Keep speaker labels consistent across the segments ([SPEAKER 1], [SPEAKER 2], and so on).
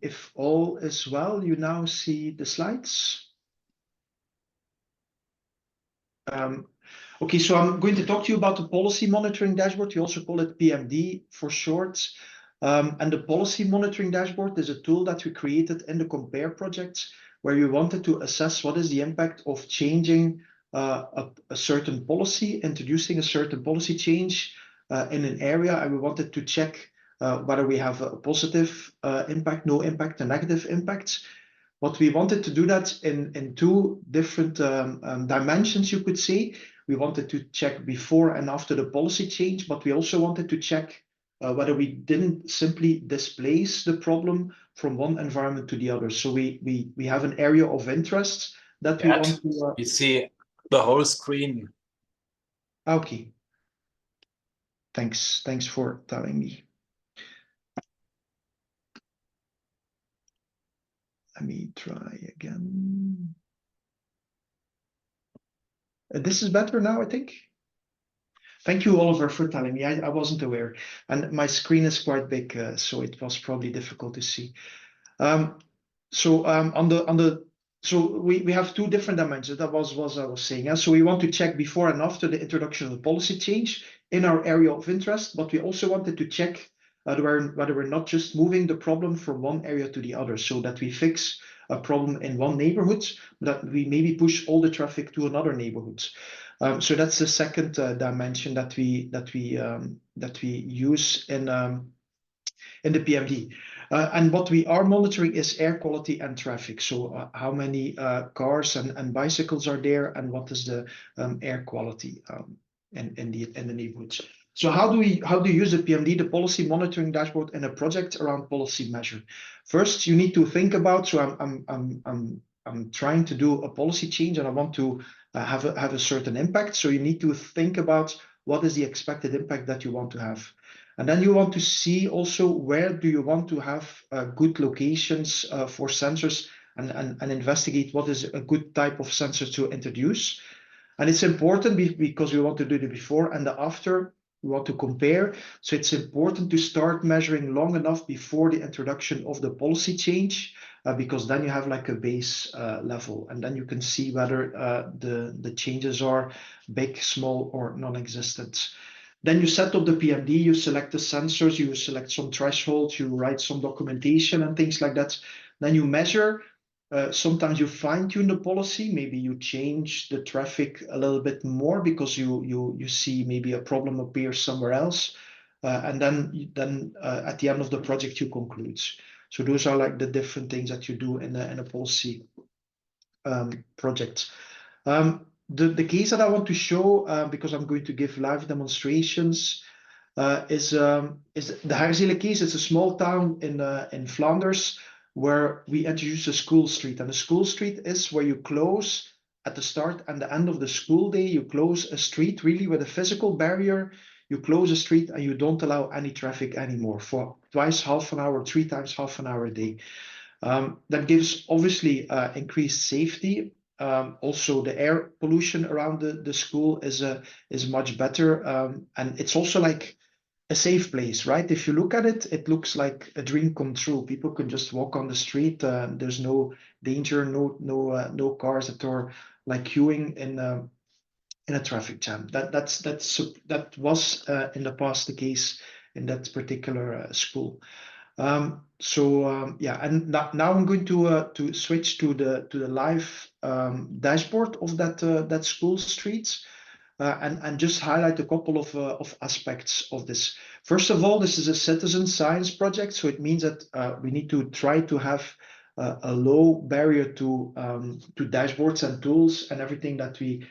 [SPEAKER 1] if all is well, you now see the slides. Okay, so I'm going to talk to you about the policy monitoring dashboard. We also call it PMD for short. And the policy monitoring dashboard is a tool that we created in the Compare project, where we wanted to assess what is the impact of changing a certain policy, introducing a certain policy change in an area, and we wanted to check whether we have a positive impact, no impact, a negative impact. What we wanted to do that in two different dimensions, you could say. We wanted to check before and after the policy change, but we also wanted to check whether we didn't simply displace the problem from one environment to the other. So we have an area of interest that we want to...
[SPEAKER 2] You see the whole screen.
[SPEAKER 1] Okay. Thanks for telling me. Let me try again. This is better now, I think. Thank you, Oliver, for telling me. I wasn't aware. And my screen is quite big, so it was probably difficult to see. So we have two different dimensions. That was what I was saying. So we want to check before and after the introduction of the policy change in our area of interest, but we also wanted to check whether we're not just moving the problem from one area to the other, so that we fix a problem in one neighborhood, that we maybe push all the traffic to another neighborhood. So that's the second dimension that we use in the PMD. And what we are monitoring is air quality and traffic. So how many cars and bicycles are there, and what is the air quality in the neighborhoods. So how do you use the PMD, the policy monitoring dashboard, in a project around policy measure? First, you need to think about. So I'm trying to do a policy change, and I want to have a certain impact. So you need to think about what is the expected impact that you want to have. And then you want to see also where do you want to have good locations for sensors, and investigate what is a good type of sensor to introduce. And it's important because we want to do the before and the after. We want to compare. So it's important to start measuring long enough before the introduction of the policy change, because then you have like a base level, and then you can see whether the changes are big, small, or non-existent. Then you set up the PMD, you select the sensors, you select some thresholds, you write some documentation and things like that. Then you measure. Sometimes you fine-tune the policy. Maybe you change the traffic a little bit more because you see maybe a problem appear somewhere else. And then at the end of the project, you conclude. So those are like the different things that you do in a policy project. The case that I want to show, because I'm going to give live demonstrations, is the Herzele case. It's a small town in Flanders where we introduce a school street. And a school street is where you close at the start and the end of the school day. You close a street really with a physical barrier. You close a street and you don't allow any traffic anymore for twice half an hour, 3 times half an hour a day. That gives obviously increased safety. Also, the air pollution around the school is much better, and it's also like a safe place, right? If you look at it, it looks like a dream come true. People can just walk on the street. There's no danger, no cars that are like queuing in a traffic jam. That was in the past the case in that particular school. Yeah, and now I'm going to switch to the live dashboard of that school street, and just highlight a couple of aspects of this. First of all, this is a citizen science project, so it means that we need to try to have a low barrier to dashboards and tools and everything that we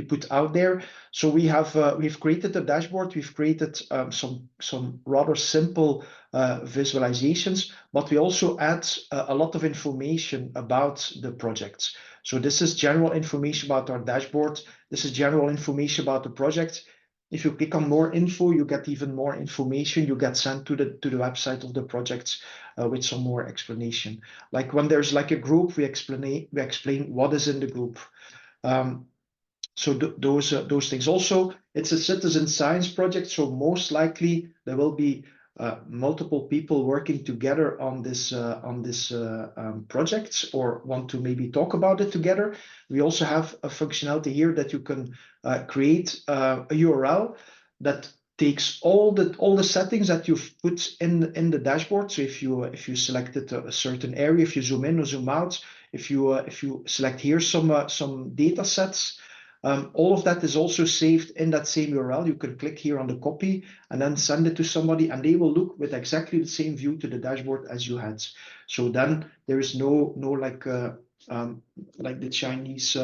[SPEAKER 1] put out there. So we've created a dashboard. We've created some rather simple visualizations, but we also add a lot of information about the project. So this is general information about our dashboard. This is general information about the project. If you click on more info, you get even more information. You get sent to the website of the project with some more explanation. Like when there's like a group, we explain what is in the group. So those things. Also, it's a citizen science project, so most likely there will be multiple people working together on this project or want to maybe talk about it together. We also have a functionality here that you can create a URL that takes all the settings that you've put in the dashboard. So if you selected a certain area, if you zoom in or zoom out, if you select here some data sets, all of that is also saved in that same URL. You can click here on the copy and then send it to somebody, and they will look with exactly the same view to the dashboard as you had. So then there is no like the Chinese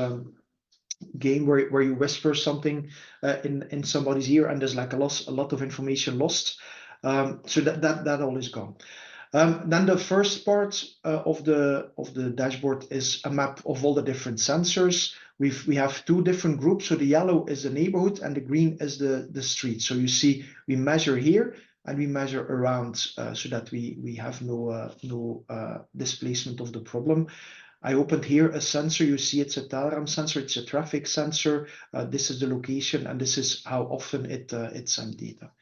[SPEAKER 1] game where you whisper something in somebody's ear and there's like a lot of information lost. So that all is gone. Then the first part of the dashboard is a map of all the different sensors. We have two different groups. So the yellow is the neighborhood and the green is the street. So you see we measure here and we measure around so that we have no displacement of the problem. I opened here a sensor. You see it's a Telram sensor. It's a traffic sensor. This is the location and this is how often it sends data.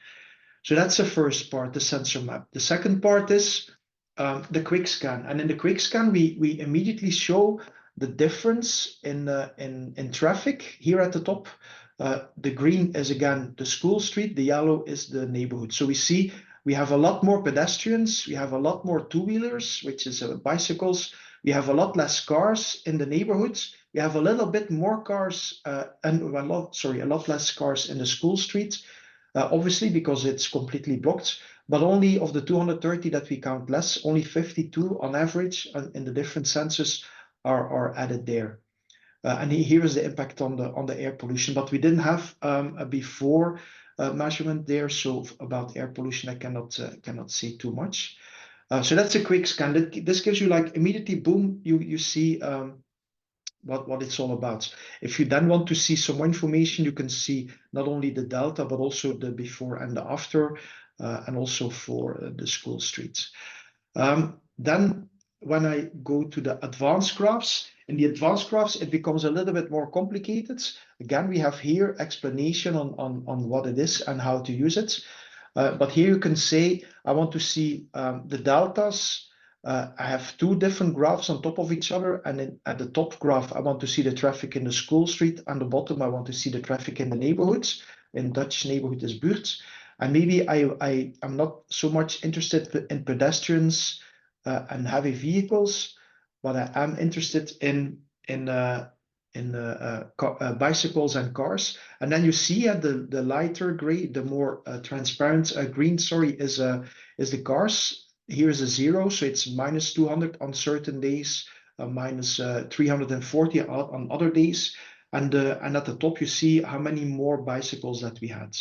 [SPEAKER 1] So that's the first part, the sensor map. The second part is the quick scan. And in the quick scan, we immediately show the difference in traffic here at the top. The green is again the school street, the yellow is the neighborhood. So we see we have a lot more pedestrians, we have a lot more two-wheelers, which is bicycles, we have a lot less cars in the neighborhoods, we have a little bit more cars and a lot less cars in the school street, obviously because it's completely blocked. But only of the 230 that we count less, only 52 on average in the different sensors are added there. And here is the impact on the air pollution. But we didn't have a before measurement there, so about air pollution I cannot say too much. So that's a quick scan. This gives you like immediately, boom, you see what it's all about. If you then want to see some more information, you can see not only the delta, but also the before and the after, and also for the school streets. Then when I go to the advanced graphs, in the advanced graphs, it becomes a little bit more complicated. Again, we have here explanation on what it is and how to use it. But here you can say, I want to see the deltas. I have two different graphs on top of each other. And at the top graph, I want to see the traffic in the school street. And the bottom, I want to see the traffic in the neighborhoods. In Dutch neighborhood is buurt. And maybe I am not so much interested in pedestrians and heavy vehicles, but I am interested in bicycles and cars. And then you see the lighter gray, the more transparent green, is the cars. Here is a 0, so it's minus 200 on certain days, minus 340 on other days. And at the top, you see how many more bicycles that we had.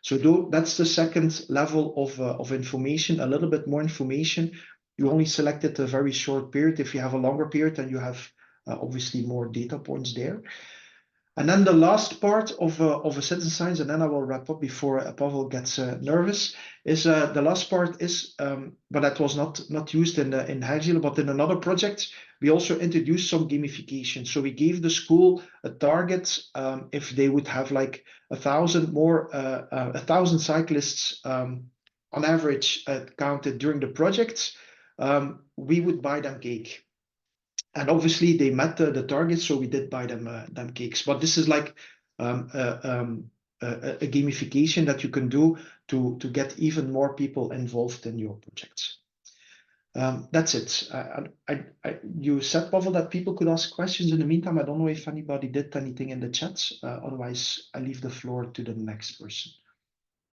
[SPEAKER 1] So that's the second level of information, a little bit more information. You only selected a very short period. If you have a longer period, then you have obviously more data points there. And then the last part of a citizen science, and then I will wrap up before Pavel gets nervous, is the last part is, but that was not used in Hagile, but in another project, we also introduced some gamification. So we gave the school a target if they would have like 1,000 cyclists on average counted during the project, we would buy them cake. And obviously they met the target, so we did buy them cakes. But this is like a gamification that you can do to get even more people involved in your projects. That's it. You said, Pavel, that people could ask questions in the meantime. I don't know if anybody did anything in the chat. Otherwise, I leave the floor to the next person.